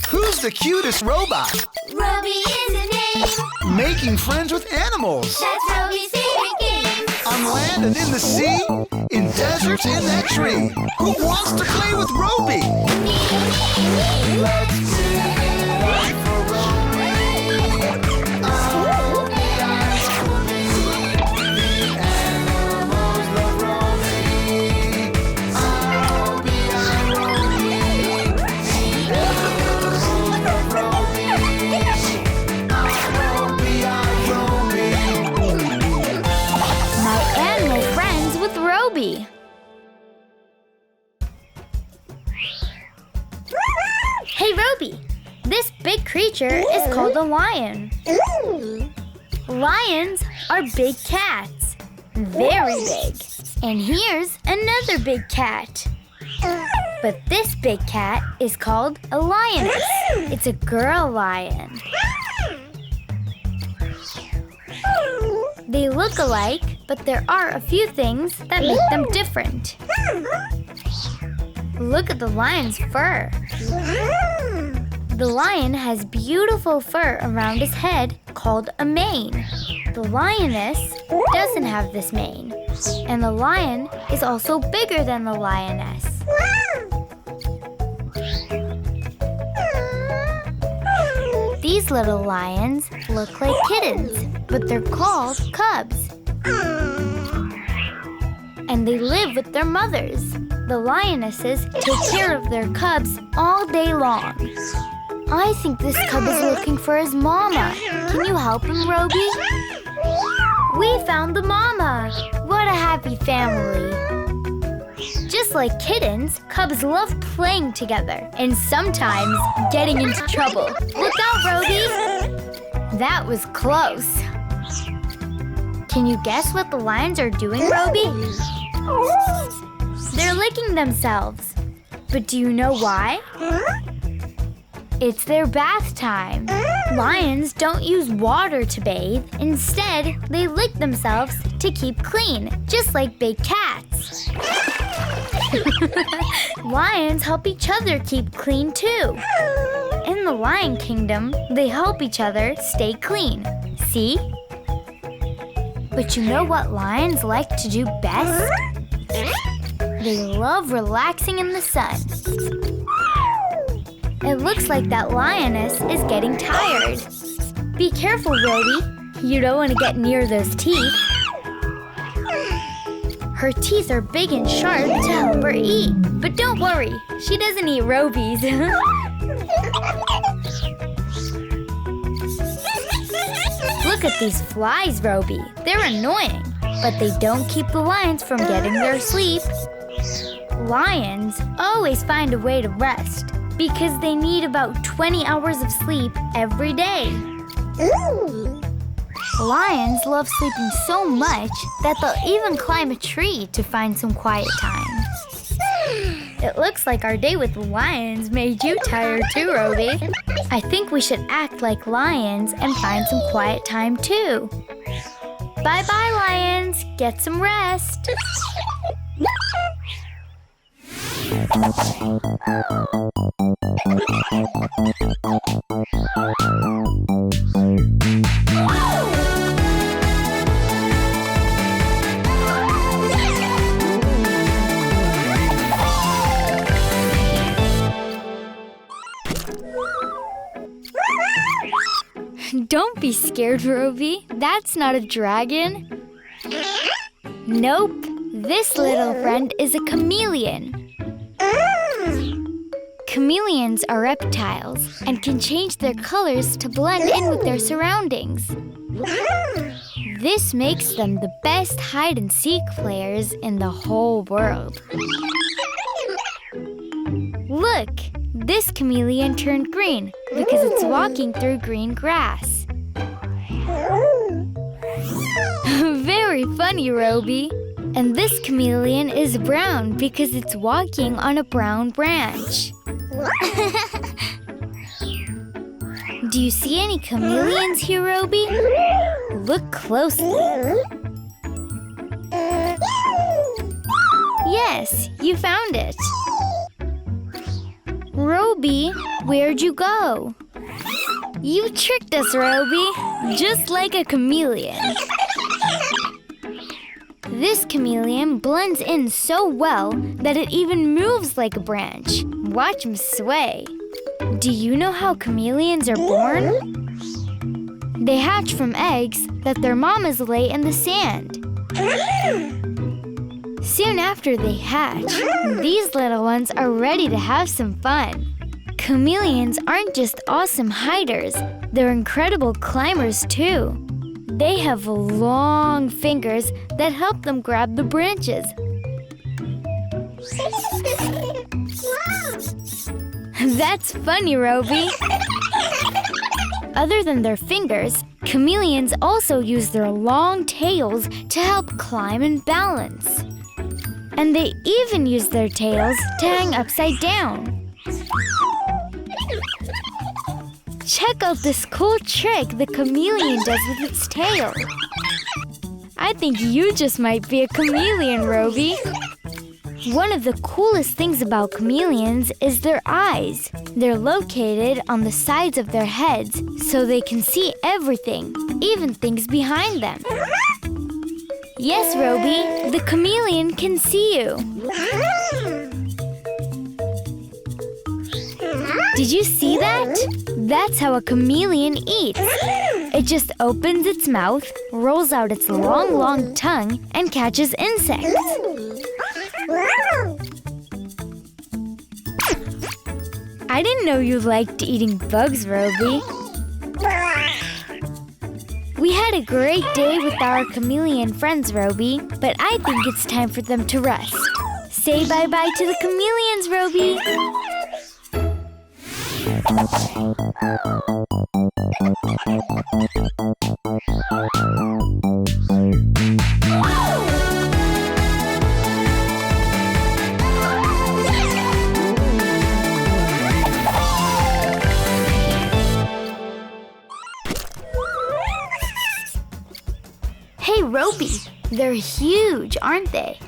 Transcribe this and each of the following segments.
Who's the cutest robot? Robi is the name. Making friends with animals. That's Robi's favorite game. On land and in the sea, in deserts, in that tree. Who wants to play with Robi? Me. Let's do it for Robi. Robi, the animals love Robi. Robi, the animals love Robi. My animal friends with Robi. Hey, Robi. This big creature is called a lion. Lions are big cats. Very big. And here's another big cat. But this big cat is called a lioness. It's a girl lion. They look alike, but there are a few things that make them different. Look at the lion's fur. The lion has beautiful fur around his head called a mane. The lioness doesn't have this mane. And the lion is also bigger than the lioness. These little lions look like kittens, but they're called cubs. And they live with their mothers. The lionesses take care of their cubs all day long. I think this cub is looking for his mama. Can you help him, Robi? We found the mama. What a happy family. Just like kittens, cubs love playing together and sometimes getting into trouble. Look out, Robi! That was close. Can you guess what the lions are doing, Robi? They're licking themselves. But do you know why? It's their bath time. Lions don't use water to bathe. Instead, they lick themselves to keep clean, just like big cats. Lions help each other keep clean too. In the Lion Kingdom, they help each other stay clean. See? But you know what lions like to do best? They love relaxing in the sun. It looks like that lioness is getting tired. Be careful, Robi. You don't want to get near those teeth. Her teeth are big and sharp to help her eat. But don't worry, she doesn't eat Robis. Look at these flies, Robi. They're annoying, but they don't keep the lions from getting their sleep. Lions always find a way to rest because they need about 20 hours of sleep every day. Lions love sleeping so much that they'll even climb a tree to find some quiet time. It looks like our day with the lions made you tired too, Robi. I think we should act like lions and find some quiet time too. Bye-bye, lions. Get some rest. Don't be scared, Robi. That's not a dragon. Nope. This little friend is a chameleon. Chameleons are reptiles and can change their colors to blend in with their surroundings. This makes them the best hide-and-seek players in the whole world. Look! This chameleon turned green because it's walking through green grass. Very funny, Robi. And this chameleon is brown because it's walking on a brown branch. Do you see any chameleons here, Robi? Look closely. Yes, you found it. Robi, Where'd you go? You tricked us, Robi, just like a chameleon. This chameleon blends in so well that it even moves like a branch. Watch him sway. Do you know how chameleons are born? They hatch from eggs that their mamas lay in the sand. Soon after they hatch, these little ones are ready to have some fun. Chameleons aren't just awesome hiders, they're incredible climbers too. They have long fingers that help them grab the branches. That's funny, Robi. Other than their fingers, chameleons also use their long tails to help climb and balance. And they even use their tails to hang upside down. Check out this cool trick the chameleon does with its tail. I think you just might be a chameleon, Robi. One of the coolest things about chameleons is their eyes. They're located on the sides of their heads so they can see everything, even things behind them. Yes, Robi, the chameleon can see you. Did you see that? That's how a chameleon eats. It just opens its mouth, rolls out its long tongue, and catches insects. I didn't know you liked eating bugs, Robi. We had a great day with our chameleon friends, Robi, but I think it's time for them to rest. Say bye-bye to the chameleons, Robi. Hey, Robi, they're huge, aren't they?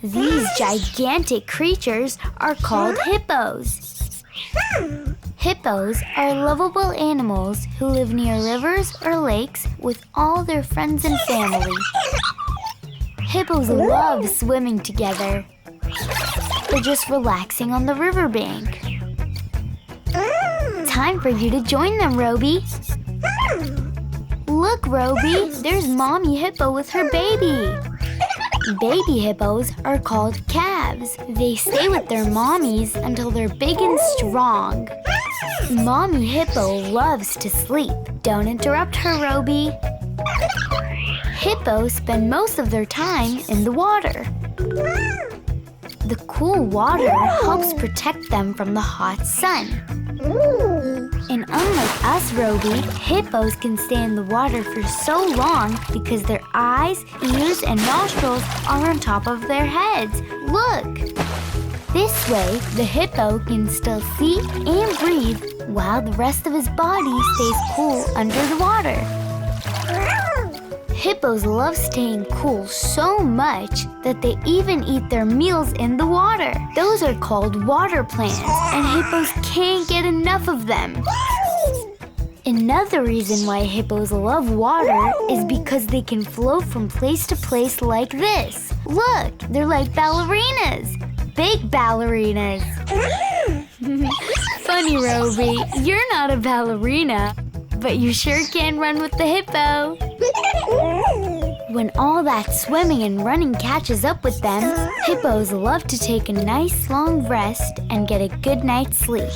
These gigantic creatures are called hippos. Hippos are lovable animals who live near rivers or lakes with all their friends and family. Hippos love swimming together. They're just relaxing on the riverbank. Time for you to join them, Robi. Look, Robi, there's Mommy Hippo with her baby. Baby hippos are called calves. They stay with their mommies until they're big and strong. Mommy Hippo loves to sleep. Don't interrupt her, Robi. Hippos spend most of their time in the water. The cool water helps protect them from the hot sun. And unlike us, Robi, hippos can stay in the water for so long because their eyes, ears, and nostrils are on top of their heads. Look! This way, the hippo can still see and breathe while the rest of his body stays cool under the water. Hippos love staying cool so much that they even eat their meals in the water. Those are called water plants, and hippos can't get enough of them. Another reason why hippos love water is because they can float from place to place like this. Look, they're like ballerinas. Big ballerinas. Funny, Robi, you're not a ballerina, but you sure can run with the hippo. When all that swimming and running catches up with them, hippos love to take a nice long rest and get a good night's sleep.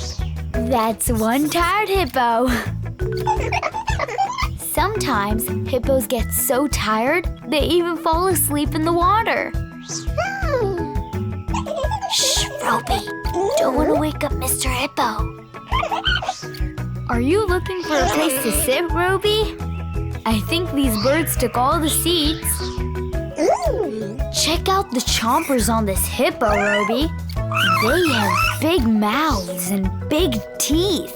That's one tired hippo. Sometimes hippos get so tired, they even fall asleep in the water. Shh, Robi, don't want to wake up Mr. Hippo. Are you looking for a place to sit, Robi? I think these birds took all the seats. Check out the chompers on this hippo, Robi. They have big mouths and big teeth.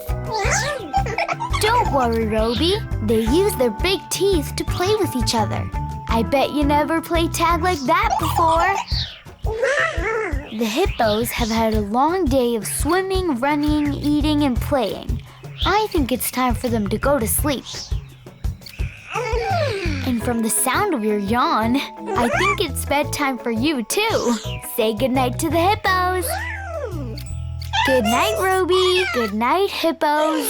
Don't worry, Robi. They use their big teeth to play with each other. I bet you never played tag like that before. The hippos have had a long day of swimming, running, eating, and playing. I think it's time for them to go to sleep. And from the sound of your yawn, I think it's bedtime for you too. Say goodnight to the hippos. Good night, Robi. Good night, hippos.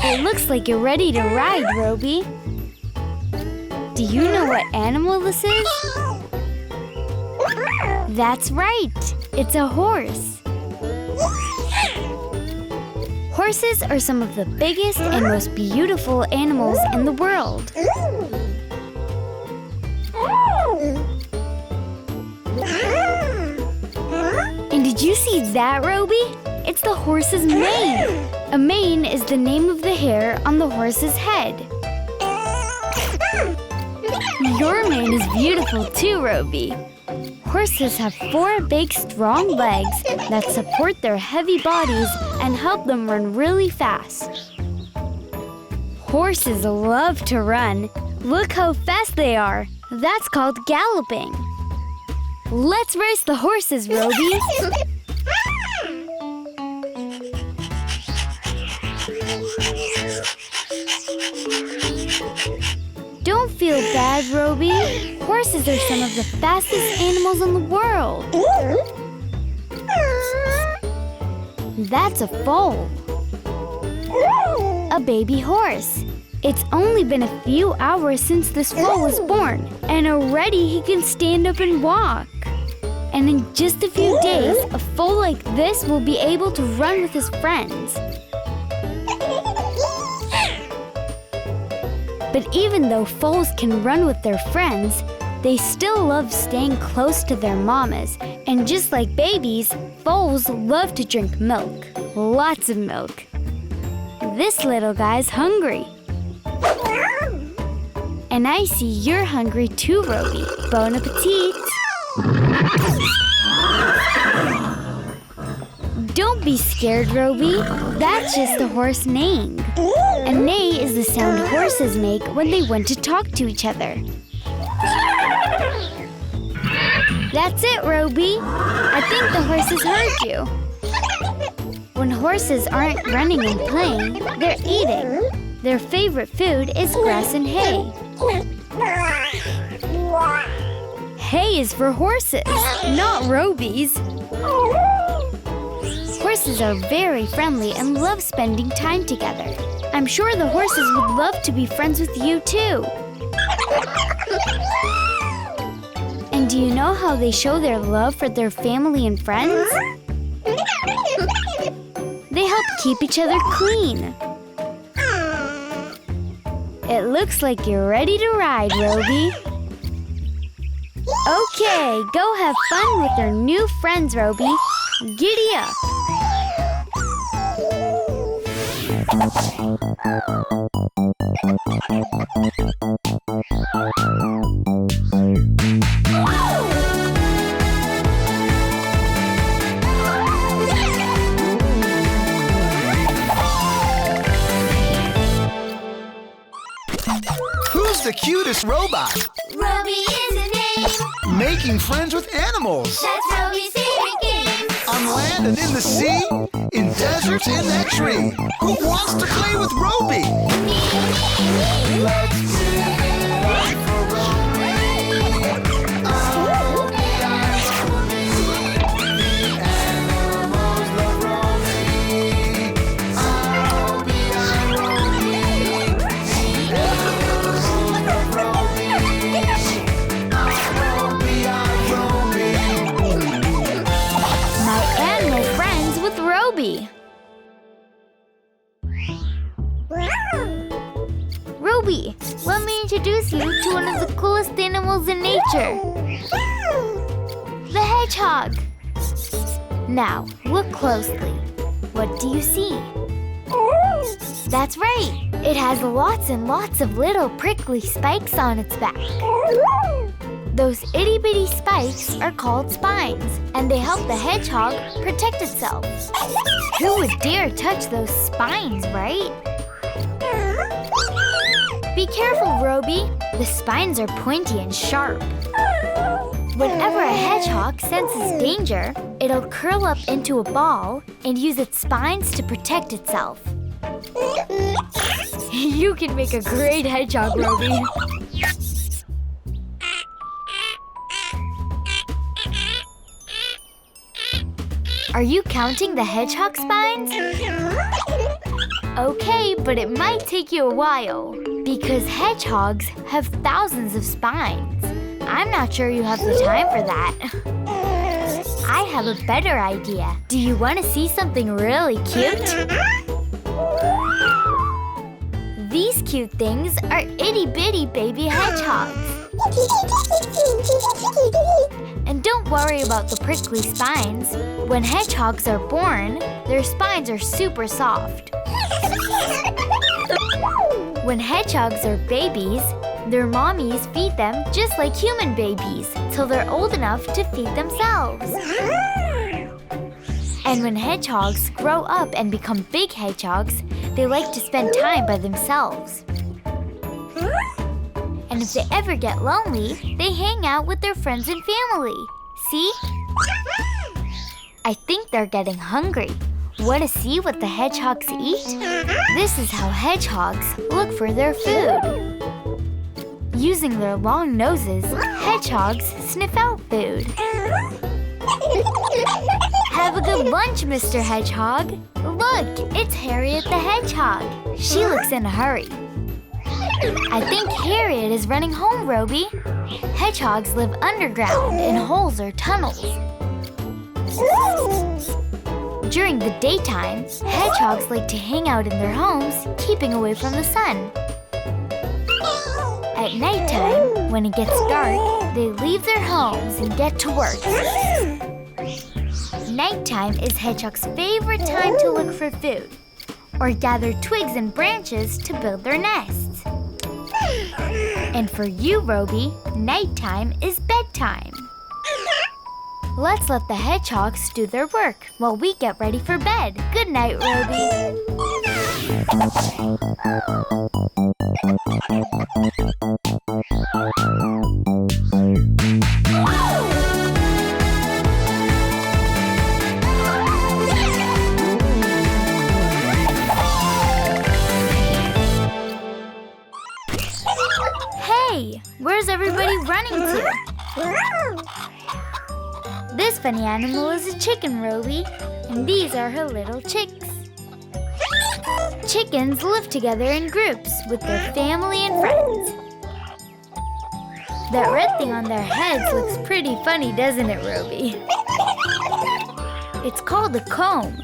It looks like you're ready to ride, Robi. Do you know what animal this is? That's right. It's a horse. Horses are some of the biggest and most beautiful animals in the world. And did you see that, Robi? It's the horse's mane. A mane is the name of the hair on the horse's head. Your mane is beautiful too, Robi. Horses have 4 big, strong legs that support their heavy bodies and help them run really fast. Horses love to run. Look how fast they are. That's called galloping. Let's race the horses, Robi. Don't feel bad, Robi. Horses are some of the fastest animals in the world. That's a foal. A baby horse. It's only been a few hours since this foal was born, and already he can stand up and walk. And in just a few days, a foal like this will be able to run with his friends. But even though foals can run with their friends, they still love staying close to their mamas. And just like babies, foals love to drink milk. Lots of milk. This little guy's hungry. And I see you're hungry too, Robi. Bon appetit. Don't be scared, Robi. That's just a horse neighing. A neigh is the sound horses make when they want to talk to each other. That's it, Robi. I think the horses heard you. When horses aren't running and playing, they're eating. Their favorite food is grass and hay. Hay is for horses, not Robis. Horses are very friendly and love spending time together. I'm sure the horses would love to be friends with you too. And do you know how they show their love for their family and friends? They help keep each other clean. It looks like you're ready to ride, Robi. Okay, go have fun with your new friends, Robi. Giddy up! Who's the cutest robot? Robi is a name. Making friends with animals. That's Robi's favorite game. On land and in the sea, in deserts in that tree. Who wants to play with Robi? Let's give it up for Robi. Oh, the animals love Robi. Oh, the animals love Robi. My animal friends with Robi. Robi, let me introduce you to one of the coolest animals in nature. The hedgehog. Now, look closely. What do you see? That's right. It has lots and lots of little prickly spikes on its back. Those itty-bitty spikes are called spines, and they help the hedgehog protect itself. Who would dare touch those spines, right? Be careful, Robi. The spines are pointy and sharp. Whenever a hedgehog senses danger, it'll curl up into a ball and use its spines to protect itself. You can make a great hedgehog, Robi. Are you counting the hedgehog spines? Okay, but it might take you a while because hedgehogs have thousands of spines. I'm not sure you have the time for that. I have a better idea. Do you want to see something really cute? These cute things are itty-bitty baby hedgehogs. And don't worry about the prickly spines. When hedgehogs are born, their spines are super soft. When hedgehogs are babies, their mommies feed them just like human babies till they're old enough to feed themselves. And when hedgehogs grow up and become big hedgehogs, they like to spend time by themselves. And if they ever get lonely, they hang out with their friends and family. See? I think they're getting hungry. Want to see what the hedgehogs eat? This is how hedgehogs look for their food. Using their long noses, hedgehogs sniff out food. Have a good lunch, Mr. Hedgehog. Look, it's Harriet the Hedgehog. She looks in a hurry. I think Harriet is running home, Robi. Hedgehogs live underground in holes or tunnels. During the daytime, hedgehogs like to hang out in their homes, keeping away from the sun. At nighttime, when it gets dark, they leave their homes and get to work. Nighttime is hedgehogs' favorite time to look for food, or gather twigs and branches to build their nests. And for you, Robi, nighttime is bedtime. Let's let the hedgehogs do their work while we get ready for bed. Good night, Robi. Hey, where's everybody running to? This funny animal is a chicken, Robi, and these are her little chicks. Chickens live together in groups with their family and friends. That red thing on their heads looks pretty funny, doesn't it, Robi? It's called a comb.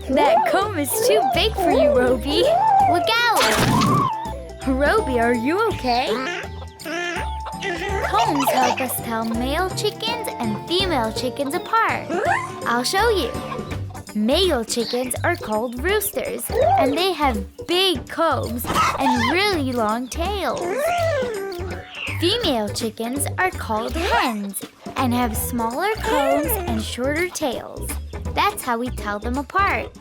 That comb is too big for you, Robi. Look out! Robi, are you okay? Combs help us tell male chickens and female chickens apart. I'll show you. Male chickens are called roosters, and they have big combs and really long tails. Female chickens are called hens and have smaller combs and shorter tails. That's how we tell them apart.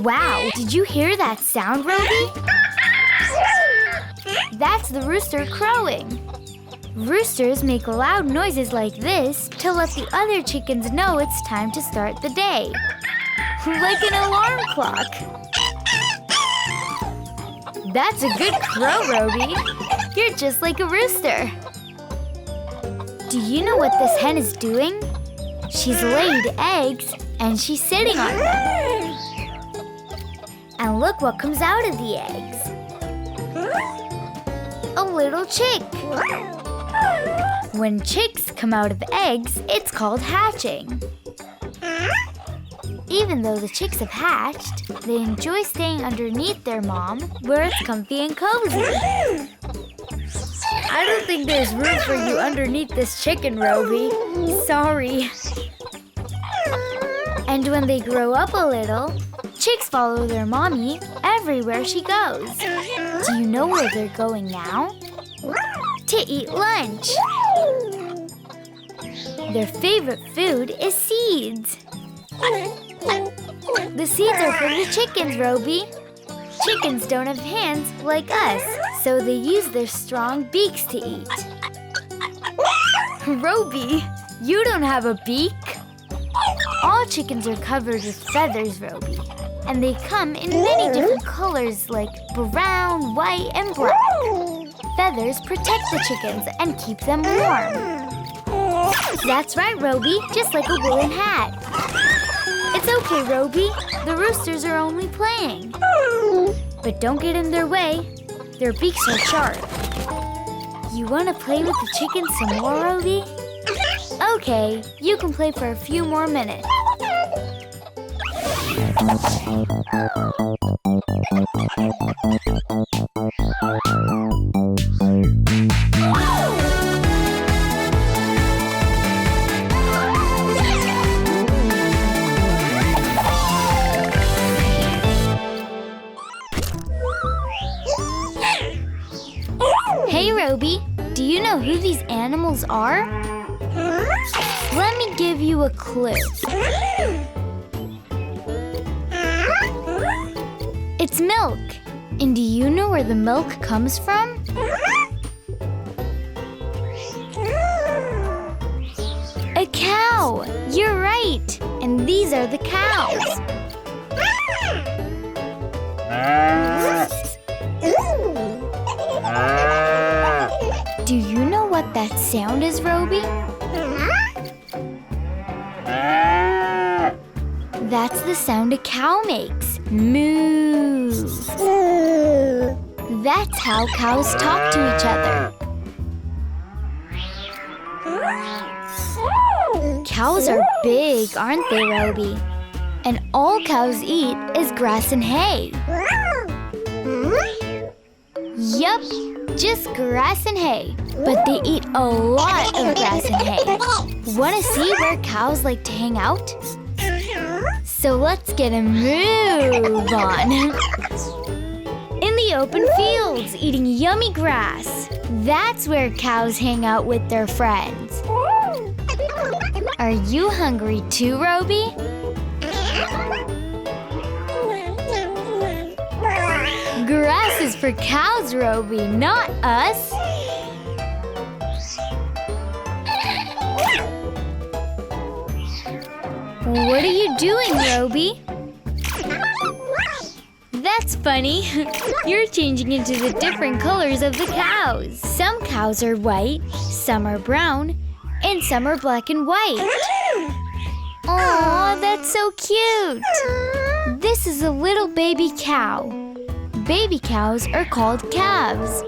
Wow, did you hear that sound, Robi? That's the rooster crowing. Roosters make loud noises like this to let the other chickens know it's time to start the day. Like an alarm clock. That's a good crow, Robi. You're just like a rooster. Do you know what this hen is doing? She's laid eggs and she's sitting on them. And look what comes out of the eggs. A little chick. When chicks come out of eggs, it's called hatching. Even though the chicks have hatched, they enjoy staying underneath their mom where it's comfy and cozy. I don't think there's room for you underneath this chicken, Robi. Sorry. And when they grow up a little, Chicks follow their mommy everywhere she goes. Do you know where they're going now? To eat lunch. Their favorite food is seeds. The seeds are for the chickens, Robi. Chickens don't have hands like us, so they use their strong beaks to eat. Robi, you don't have a beak. All chickens are covered with feathers, Robi, and they come in many different colors like brown, white, and black. Feathers protect the chickens and keep them warm. That's right, Robi, just like a woolen hat. It's okay, Robi. The roosters are only playing. But don't get in their way. Their beaks are sharp. You want to play with the chickens some more, Robi? Okay, you can play for a few more minutes. Hey, Robi, do you know who these animals are? Let me give you a clue. It's milk. And do you know where the milk comes from? A cow. You're right. And these are the cows. Do you know what that sound is, Robi? That's the sound a cow makes. Moo. That's how cows talk to each other. Cows are big, aren't they, Robi? And all cows eat is grass and hay. Yup, just grass and hay. But they eat a lot of grass and hay. Want to see where cows like to hang out? So let's get a move on. In the open fields, eating yummy grass. That's where cows hang out with their friends. Are you hungry too, Robi? Grass is for cows, Robi, not us. What are you doing, Robi? That's funny. You're changing into the different colors of the cows. Some cows are white, some are brown, and some are black and white. Aw, that's so cute. This is a little baby cow. Baby cows are called calves.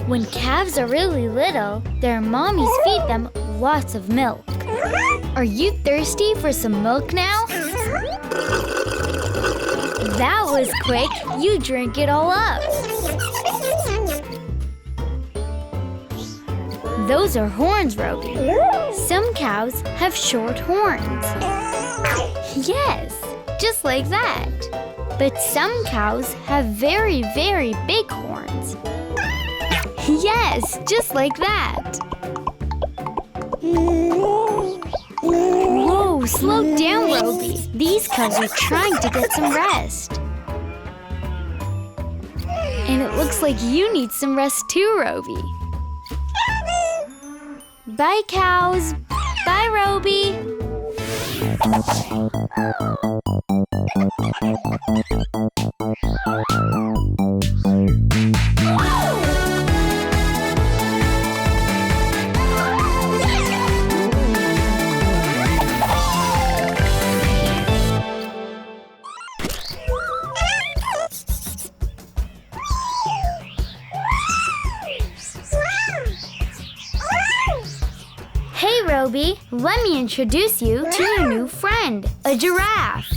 When calves are really little, their mommies feed them lots of milk. Are you thirsty for some milk now? That was quick. You drank it all up. Those are horns, Robi. Some cows have short horns. Yes, just like that. But some cows have very, very big horns. Yes, just like that. Whoa, slow down, Robi. These cows are trying to get some rest. And it looks like you need some rest too, Robi. Bye, cows. Bye, Robi. Hey, Robi, let me introduce you to your new friend, a giraffe.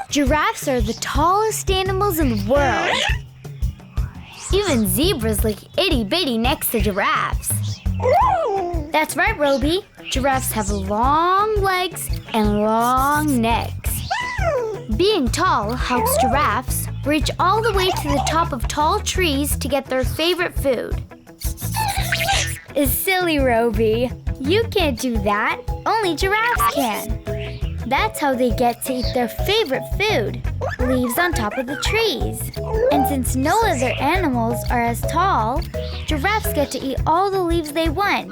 Giraffes are the tallest animals in the world. Even zebras look itty-bitty next to giraffes. That's right, Robi. Giraffes have long legs and long necks. Being tall helps giraffes reach all the way to the top of tall trees to get their favorite food. It's silly, Robi. You can't do that. Only giraffes can. That's how they get to eat their favorite food, leaves on top of the trees. And since no other animals are as tall, giraffes get to eat all the leaves they want.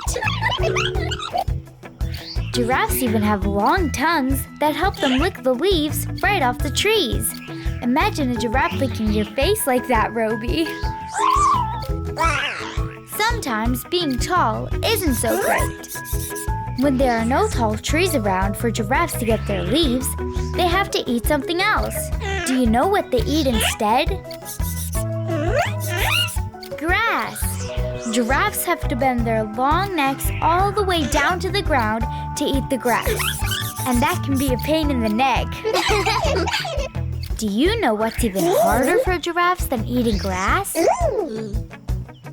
Giraffes even have long tongues that help them lick the leaves right off the trees. Imagine a giraffe licking your face like that, Robi. Sometimes being tall isn't so great. When there are no tall trees around for giraffes to get their leaves, they have to eat something else. Do you know what they eat instead? Grass. Giraffes have to bend their long necks all the way down to the ground to eat the grass. And that can be a pain in the neck. Do you know what's even harder for giraffes than eating grass?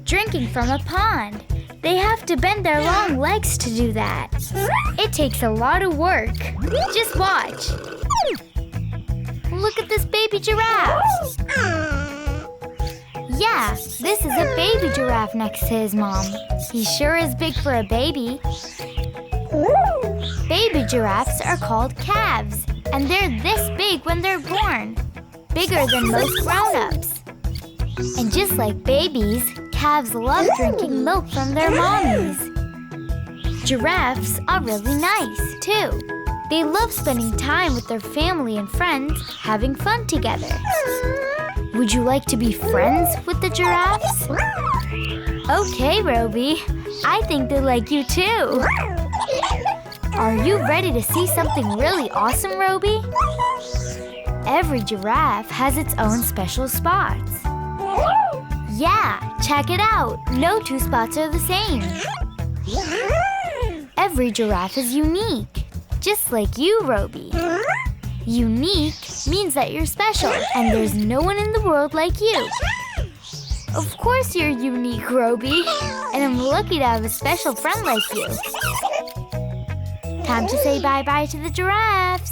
Drinking from a pond. They have to bend their long legs to do that. It takes a lot of work. Just watch. Look at this baby giraffe. Yeah, this is a baby giraffe next to his mom. He sure is big for a baby. Baby giraffes are called calves, and they're this big when they're born. Bigger than most grown-ups. And just like babies, calves love drinking milk from their mommies. Giraffes are really nice, too. They love spending time with their family and friends, having fun together. Would you like to be friends with the giraffes? Okay, Robi. I think they like you, too. Are you ready to see something really awesome, Robi? Every giraffe has its own special spots. Yeah, check it out. No two spots are the same. Every giraffe is unique, just like you, Robi. Unique means that you're special, and there's no one in the world like you. Of course you're unique, Robi, and I'm lucky to have a special friend like you. Time to say bye-bye to the giraffes.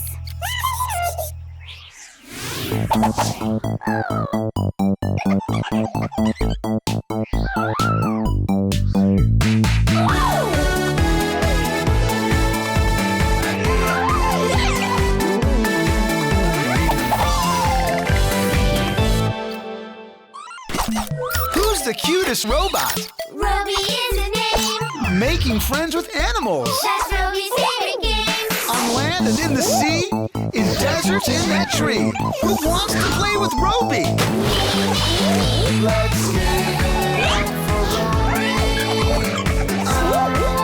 Who's the cutest robot? Robi is his name. Making friends with animals. That's Robi's favorite game. On land and in the sea, in deserts, in that tree. Who wants to play with Robi? Let's give it up for Robi. Robi,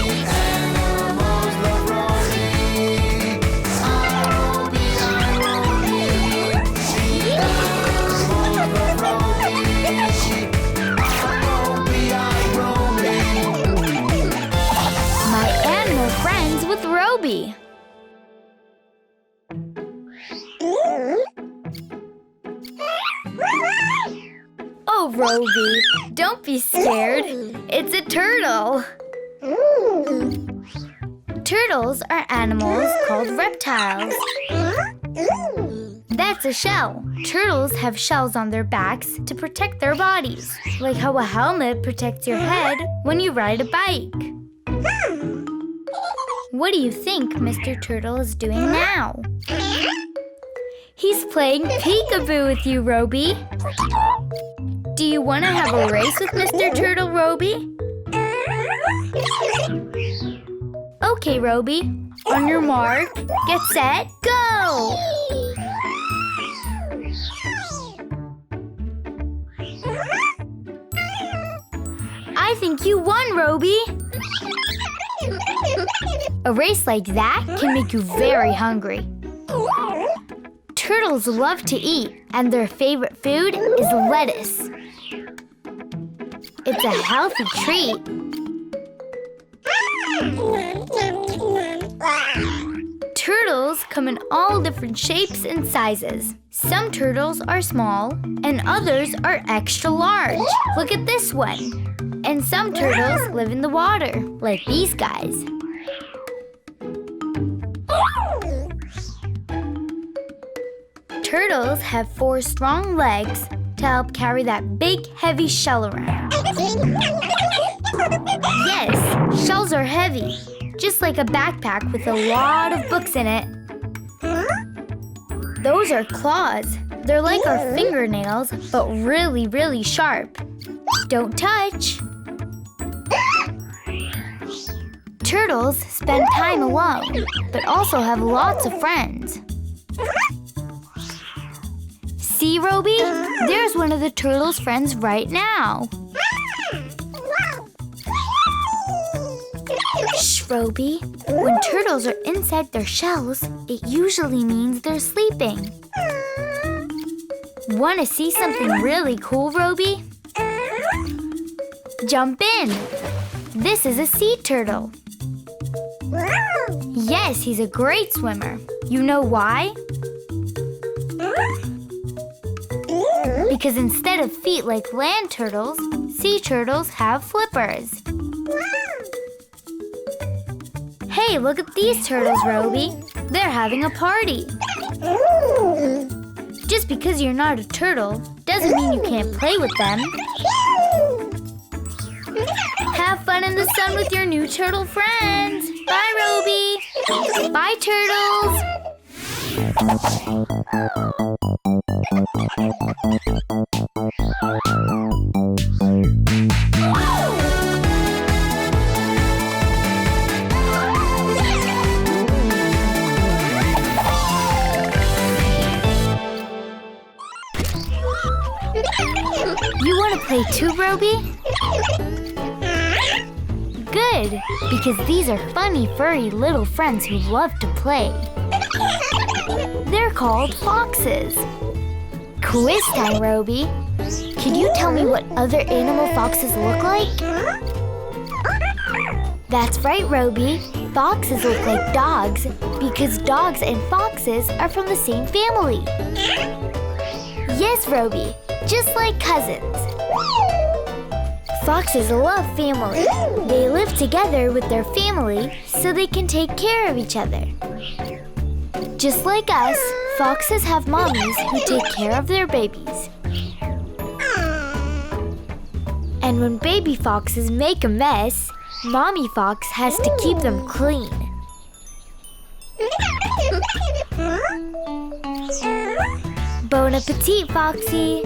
the animals love Robi. Robi, the animals love Robi. My animal friends with Robi. Oh, Robi, don't be scared. It's a turtle. Turtles are animals called reptiles. That's a shell. Turtles have shells on their backs to protect their bodies, like how a helmet protects your head when you ride a bike. What do you think Mr. Turtle is doing now? He's playing peekaboo with you, Robi. Do you want to have a race with Mr. Turtle, Robi? Okay, Robi. On your mark, get set, go! I think you won, Robi. A race like that can make you very hungry. Turtles love to eat, and their favorite food is lettuce. It's a healthy treat. Turtles come in all different shapes and sizes. Some turtles are small, and others are extra large. Look at this one. And some turtles live in the water, like these guys. Turtles have 4 strong legs to help carry that big, heavy shell around. Yes, shells are heavy, just like a backpack with a lot of books in it. Those are claws. They're like our fingernails, but really, really sharp. Don't touch. Turtles spend time alone, but also have lots of friends. See, Robi? There's one of the turtles' friends right now. Shh, Robi. When turtles are inside their shells, it usually means they're sleeping. Want to see something really cool, Robi? Jump in. This is a sea turtle. Yes, he's a great swimmer. You know why? Because instead of feet like land turtles, sea turtles have flippers. Hey, look at these turtles, Robi. They're having a party. Just because you're not a turtle doesn't mean you can't play with them. Have fun in the sun with your new turtle friends. Bye, Robi. Bye, turtles. You want to play too, Robi? Good, because these are funny, furry little friends who love to play. They're called foxes. Quiz time, Robi. Can you tell me what other animal foxes look like? That's right, Robi. Foxes look like dogs because dogs and foxes are from the same family. Yes, Robi, just like cousins. Foxes love family. They live together with their family so they can take care of each other. Just like us, foxes have mommies who take care of their babies. And when baby foxes make a mess, mommy fox has to keep them clean. Bon appetit, Foxy.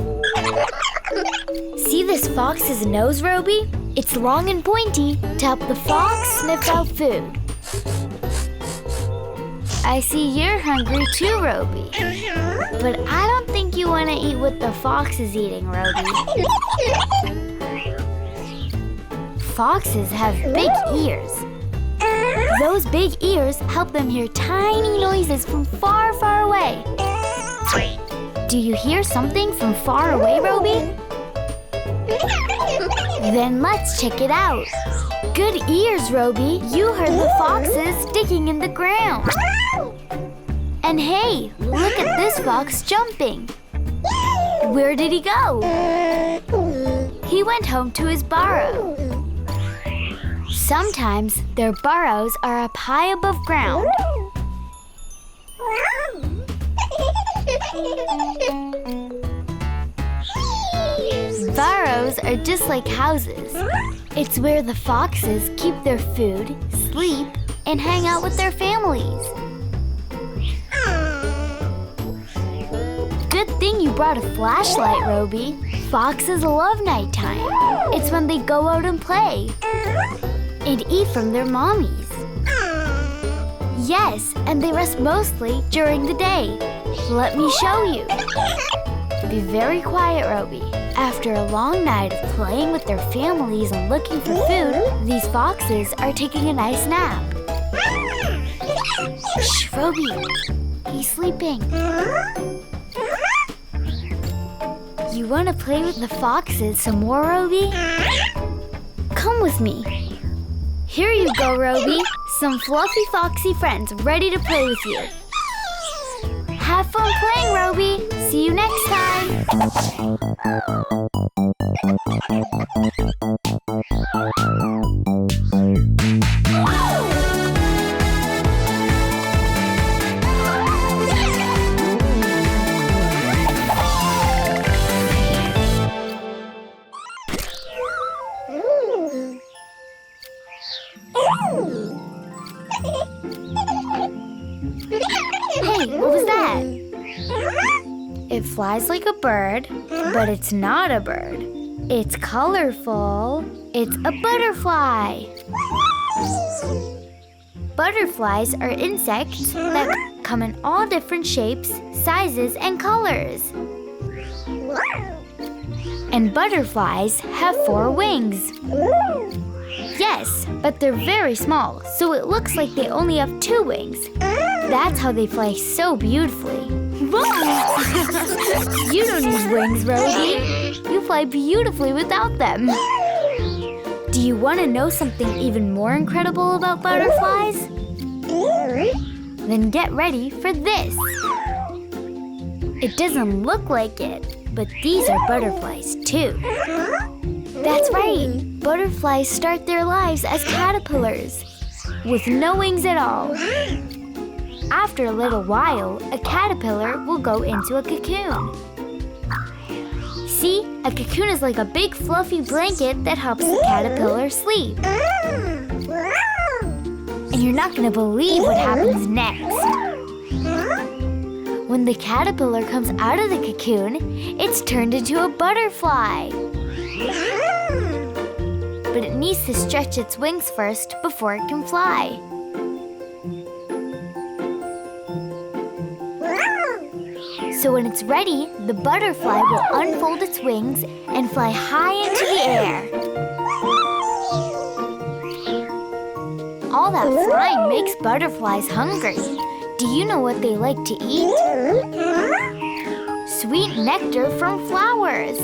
See this fox's nose, Robi? It's long and pointy to help the fox sniff out food. I see you're hungry too, Robi. But I don't think you want to eat what the fox is eating, Robi. Foxes have big ears. Those big ears help them hear tiny noises from far, far away. Do you hear something from far away, Robi? Then let's check it out. Good ears, Robi. You heard the foxes digging in the ground. And hey, look at this fox jumping. Where did he go? He went home to his burrow. Sometimes their burrows are up high above ground. Burrows are just like houses. It's where the foxes keep their food, sleep, and hang out with their families. Good thing you brought a flashlight, Robi. Foxes love nighttime. It's when they go out and play and eat from their mommies. Yes, and they rest mostly during the day. Let me show you. Be very quiet, Robi. After a long night of playing with their families and looking for food, these foxes are taking a nice nap. Shh, Robi. He's sleeping. You want to play with the foxes some more, Robi? Come with me. Here you go, Robi. Some fluffy foxy friends ready to play with you. Have fun playing, Robi. See you next time. Hey, what was that? It flies like a bird, but it's not a bird. It's colorful. It's a butterfly. Butterflies are insects that come in all different shapes, sizes, and colors. And butterflies have 4 wings. Yes, but they're very small, so it looks like they only have 2 wings. That's how they fly so beautifully. You don't need wings, Robi. You fly beautifully without them. Do you want to know something even more incredible about butterflies? Then get ready for this. It doesn't look like it, but these are butterflies too. That's right. Butterflies start their lives as caterpillars, with no wings at all. After a little while, a caterpillar will go into a cocoon. See, a cocoon is like a big fluffy blanket that helps the caterpillar sleep. And you're not going to believe what happens next. When the caterpillar comes out of the cocoon, it's turned into a butterfly. But it needs to stretch its wings first before it can fly. So when it's ready, the butterfly will unfold its wings and fly high into the air. All that flying makes butterflies hungry. Do you know what they like to eat? Sweet nectar from flowers.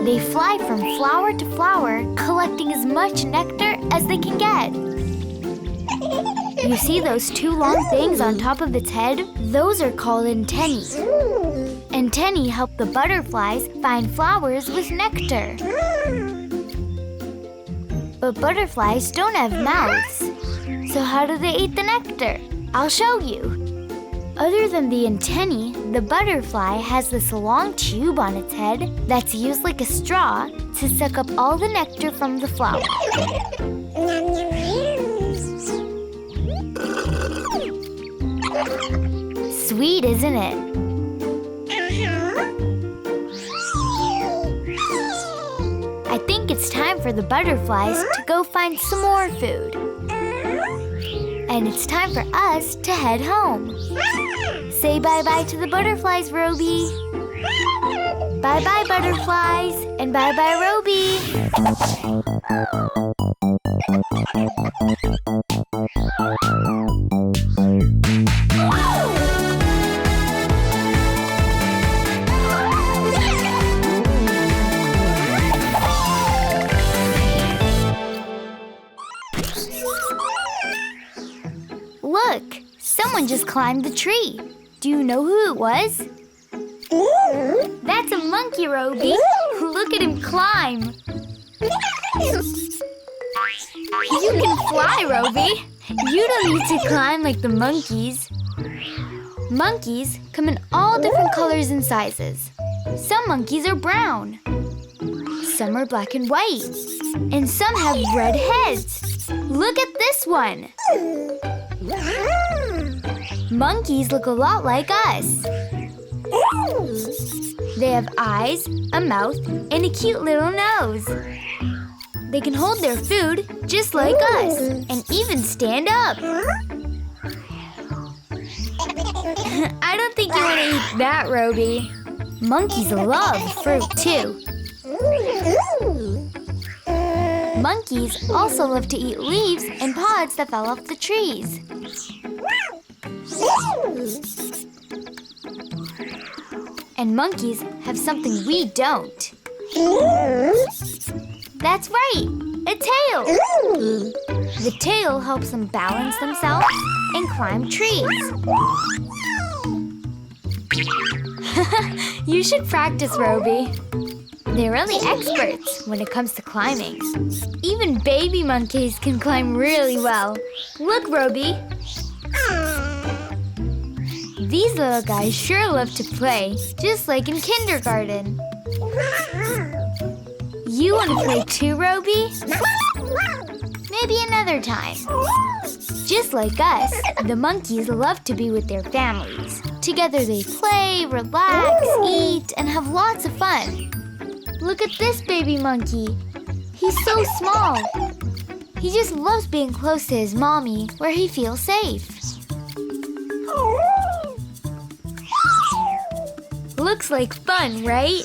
They fly from flower to flower, collecting as much nectar as they can get. You see those 2 long things on top of its head? Those are called antennae. Antennae help the butterflies find flowers with nectar. But butterflies don't have mouths. So how do they eat the nectar? I'll show you. Other than the antennae, the butterfly has this long tube on its head that's used like a straw to suck up all the nectar from the flower. Sweet, isn't it? I think it's time for the butterflies to go find some more food. And it's time for us to head home. Say bye-bye to the butterflies, Robi. Bye-bye, butterflies. And bye-bye, Robi. Look, someone just climbed the tree. Do you know who it was? That's a monkey, Robi. Look at him climb. You can fly, Robi. You don't need to climb like the monkeys. Monkeys come in all different colors and sizes. Some monkeys are brown. Some are black and white. And some have red heads. Look at this one. Monkeys look a lot like us. They have eyes, a mouth, and a cute little nose. They can hold their food just like us and even stand up. I don't think you want to eat that, Robi. Monkeys love fruit too. Monkeys also love to eat leaves and pods that fell off the trees. And monkeys have something we don't. That's right, a tail. The tail helps them balance themselves and climb trees. You should practice, Robi. They're really experts when it comes to climbing. Even baby monkeys can climb really well. Look, Robi. These little guys sure love to play, just like in kindergarten. You want to play too, Robi? Maybe another time. Just like us, the monkeys love to be with their families. Together they play, relax, eat, and have lots of fun. Look at this baby monkey. He's so small. He just loves being close to his mommy where he feels safe. Looks like fun, right?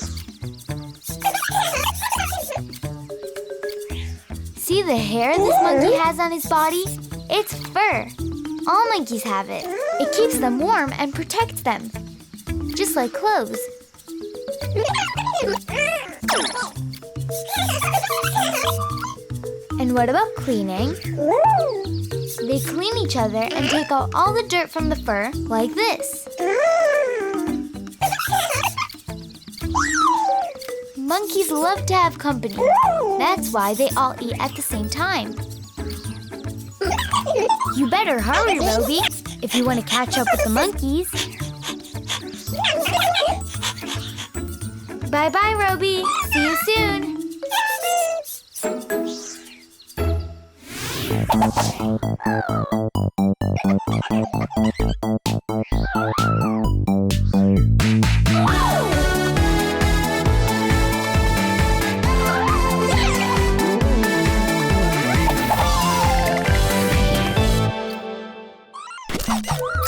See the hair this monkey has on his body? It's fur. All monkeys have it. It keeps them warm and protects them, just like clothes. And what about cleaning? They clean each other and take out all the dirt from the fur like this. Monkeys love to have company. That's why they all eat at the same time. You better hurry, Robi, if you want to catch up with the monkeys. Bye-bye, Robi. See you soon.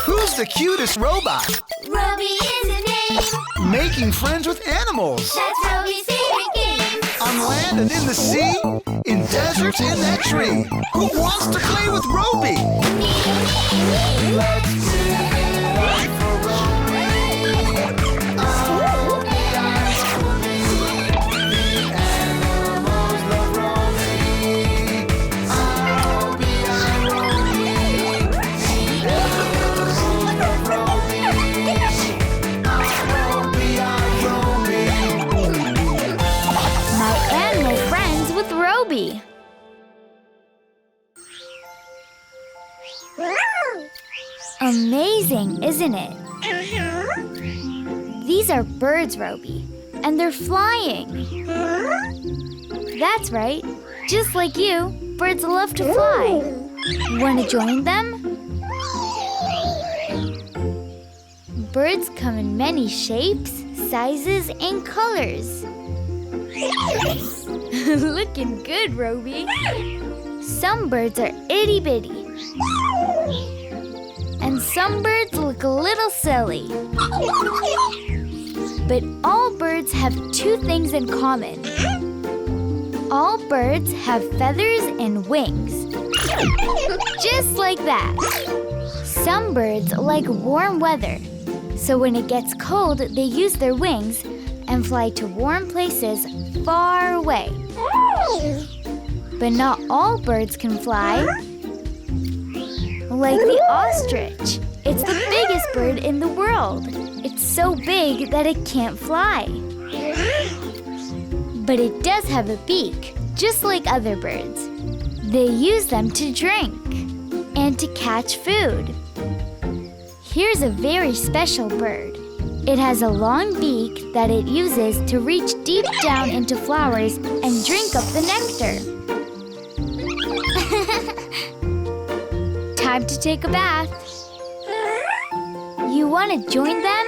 Who's the cutest robot? Robi is a name. Making friends with animals. That's Robi's favorite game. On land and in the sea, in deserts in that tree. Who wants to play with Robi? Let's play for Robi. Oh, the animals love Robi. Oh, the animals love Robi. My animal friends with Robi. Amazing, isn't it? These are birds, Robi, and they're flying. That's right. Just like you, birds love to fly. Want to join them? Birds come in many shapes, sizes, and colors. Looking good, Robi. Some birds are itty-bitty. And some birds look a little silly. But all birds have two things in common. All birds have feathers and wings. Just like that. Some birds like warm weather. So when it gets cold, they use their wings and fly to warm places far away. But not all birds can fly. Like the ostrich. It's the biggest bird in the world. It's so big that it can't fly. But it does have a beak, just like other birds. They use them to drink and to catch food. Here's a very special bird. It has a long beak that it uses to reach deep down into flowers and drink up the nectar. Time to take a bath. You want to join them?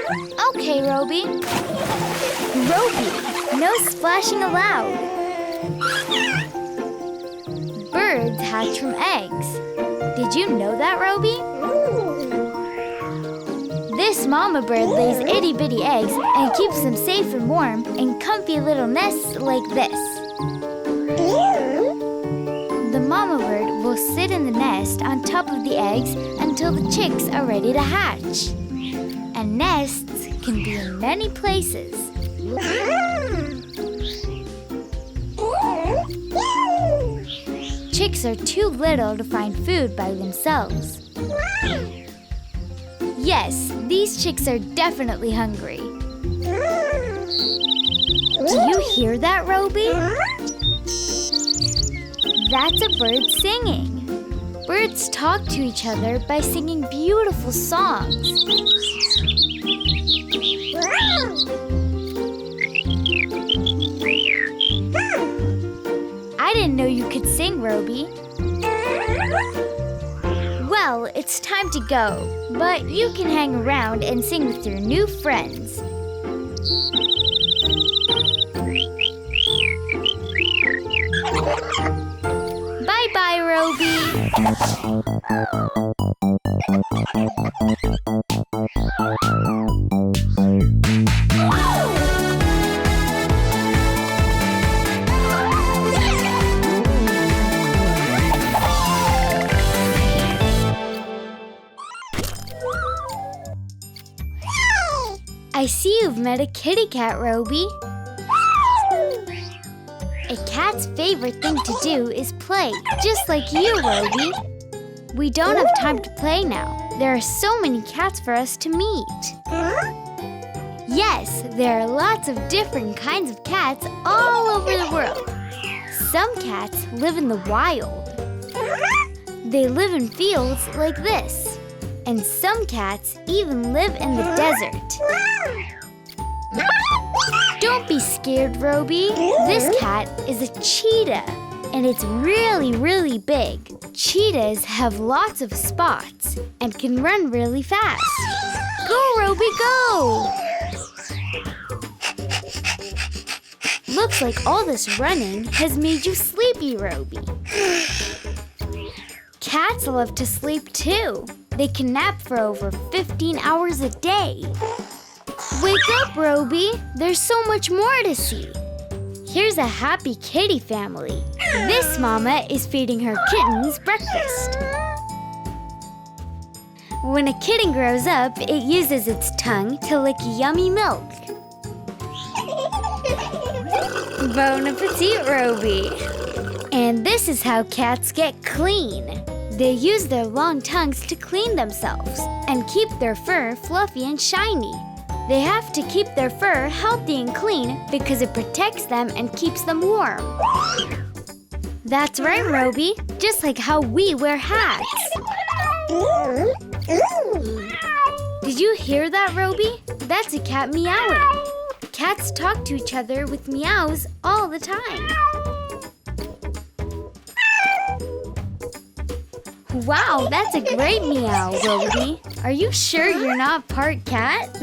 Okay, Robi. Robi, no splashing allowed. Birds hatch from eggs. Did you know that, Robi? This mama bird lays itty-bitty eggs and keeps them safe and warm in comfy little nests like this. The mama bird will sit in the nest on top of the eggs until the chicks are ready to hatch. And nests can be in many places. Chicks are too little to find food by themselves. Yes, these chicks are definitely hungry. Do you hear that, Robi? That's a bird singing. Birds talk to each other by singing beautiful songs. I didn't know you could sing, Robi. Well, to go, but you can hang around and sing with your new friends. Bye-bye, Robi. I see you've met a kitty cat, Robi. A cat's favorite thing to do is play, just like you, Robi. We don't have time to play now. There are so many cats for us to meet. Yes, there are lots of different kinds of cats all over the world. Some cats live in the wild. They live in fields like this. And some cats even live in the desert. Don't be scared, Robi. This cat is a cheetah, and it's really, really big. Cheetahs have lots of spots and can run really fast. Go, Robi, go! Looks like all this running has made you sleepy, Robi. Cats love to sleep too. They can nap for over 15 hours a day. Wake up, Robi. There's so much more to see. Here's a happy kitty family. This mama is feeding her kittens breakfast. When a kitten grows up, it uses its tongue to lick yummy milk. Bon appetit, Robi. And this is how cats get clean. They use their long tongues to clean themselves and keep their fur fluffy and shiny. They have to keep their fur healthy and clean because it protects them and keeps them warm. That's right, Robi, just like how we wear hats. Did you hear that, Robi? That's a cat meowing. Cats talk to each other with meows all the time. Wow, that's a great meow, Robi. Are you sure you're not part cat?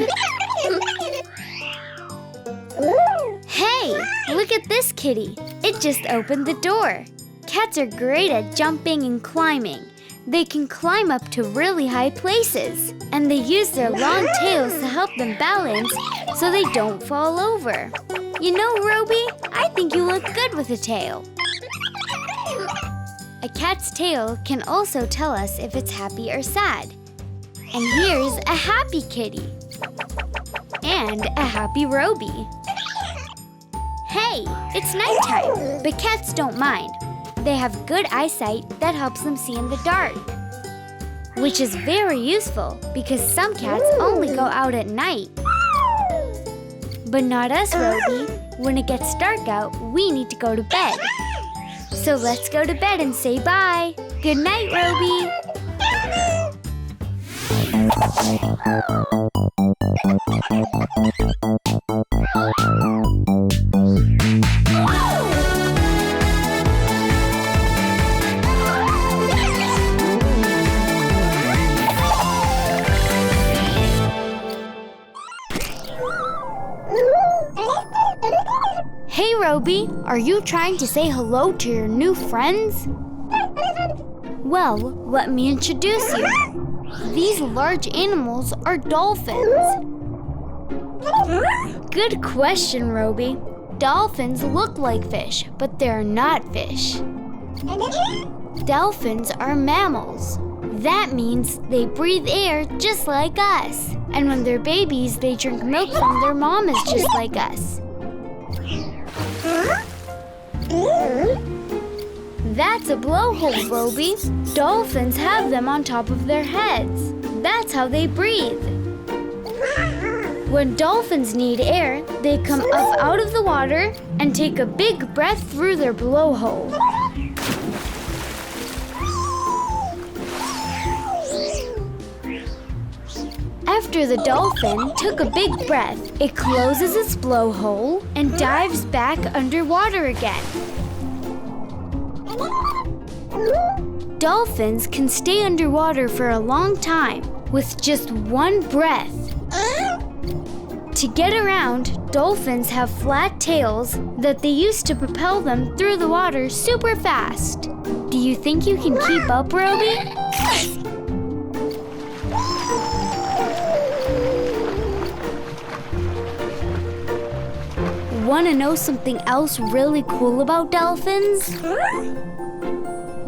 Hey, look at this kitty. It just opened the door. Cats are great at jumping and climbing. They can climb up to really high places. And they use their long tails to help them balance so they don't fall over. You know, Robi, I think you look good with a tail. A cat's tail can also tell us if it's happy or sad. And here's a happy kitty. And a happy Robi. Hey, it's nighttime, but cats don't mind. They have good eyesight that helps them see in the dark. Which is very useful because some cats only go out at night. But not us, Robi. When it gets dark out, we need to go to bed. So let's go to bed and say bye. Good night, Robi. Hey, Robi, are you trying to say hello to your new friends? Well, let me introduce you. These large animals are dolphins. Good question, Robi. Dolphins look like fish, but they're not fish. Dolphins are mammals. That means they breathe air just like us. And when they're babies, they drink milk from their mamas just like us. That's a blowhole, Robi. Dolphins have them on top of their heads. That's how they breathe. When dolphins need air, they come up out of the water and take a big breath through their blowhole. After the dolphin took a big breath, it closes its blowhole and dives back underwater again. Dolphins can stay underwater for a long time with just one breath. To get around, dolphins have flat tails that they use to propel them through the water super fast. Do you think you can keep up, Robi? Want to know something else really cool about dolphins?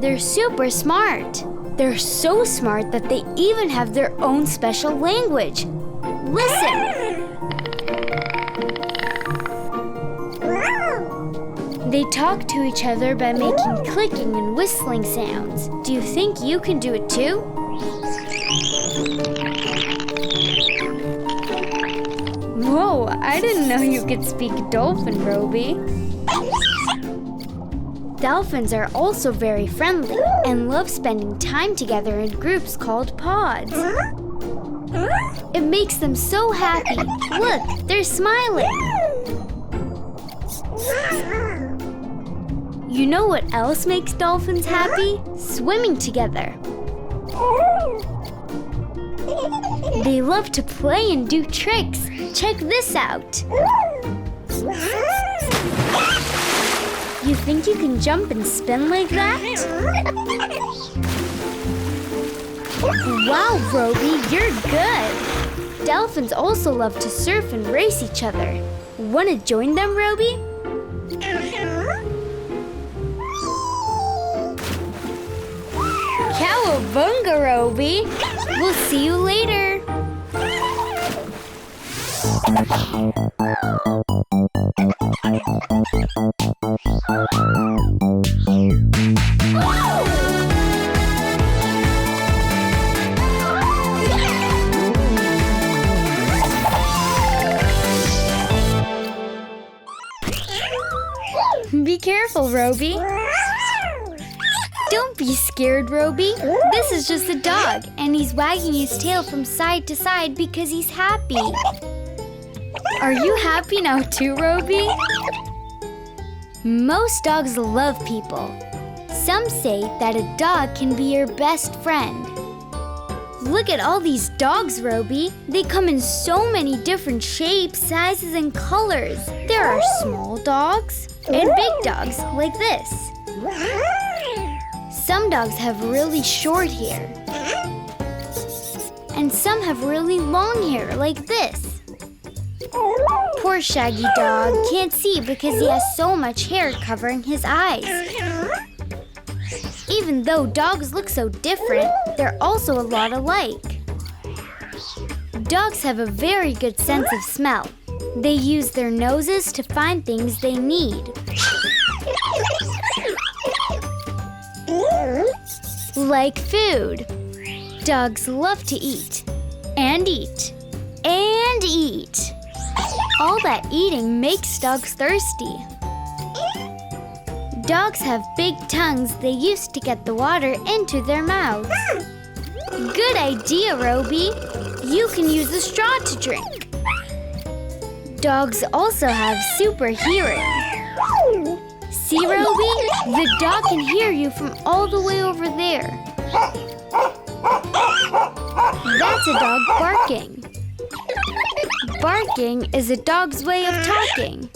They're super smart. They're so smart that they even have their own special language. Listen! They talk to each other by making clicking and whistling sounds. Do you think you can do it too? Whoa, I didn't know you could speak dolphin, Robi. Dolphins are also very friendly and love spending time together in groups called pods. It makes them so happy. Look, they're smiling. You know what else makes dolphins happy? Swimming together. They love to play and do tricks. Check this out. You think you can jump and spin like that? Wow, Robi, you're good. Dolphins also love to surf and race each other. Want to join them, Robi? Cowabunga, Robi. We'll see you later. Be careful, Robi. Don't be scared, Robi. This is just a dog, and he's wagging his tail from side to side because he's happy. Are you happy now too, Robi? Most dogs love people. Some say that a dog can be your best friend. Look at all these dogs, Robi. They come in so many different shapes, sizes, and colors. There are small dogs and big dogs like this. Some dogs have really short hair. And some have really long hair like this. Poor Shaggy Dog can't see because he has so much hair covering his eyes. Even though dogs look so different, they're also a lot alike. Dogs have a very good sense of smell. They use their noses to find things they need. Like food. Dogs love to eat. And eat. And eat. All that eating makes dogs thirsty. Dogs have big tongues they use to get the water into their mouths. Good idea, Robi. You can use a straw to drink. Dogs also have super hearing. See, Robi? The dog can hear you from all the way over there. That's a dog barking. Barking is a dog's way of talking.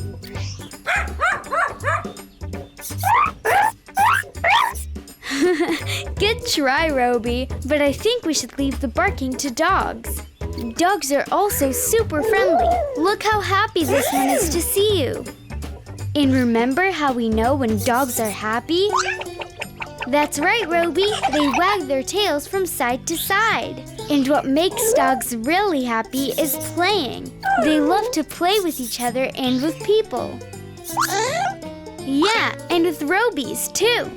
Good try, Robi, but I think we should leave the barking to dogs. Dogs are also super friendly. Look how happy this one is to see you. And remember how we know when dogs are happy? That's right, Robi. They wag their tails from side to side. And what makes dogs really happy is playing. They love to play with each other and with people. Yeah, and with Robis, too.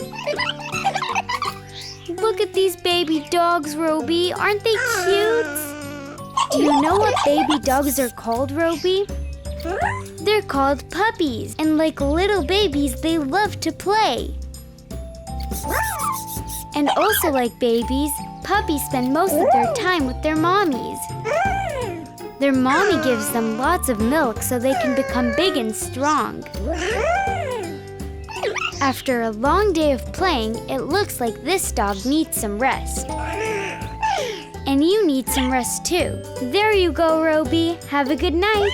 Look at these baby dogs, Robi. Aren't they cute? Do you know what baby dogs are called, Robi? They're called puppies. And like little babies, they love to play. And also like babies, puppies spend most of their time with their mommies. Their mommy gives them lots of milk so they can become big and strong. After a long day of playing, it looks like this dog needs some rest. And you need some rest too. There you go, Robi. Have a good night.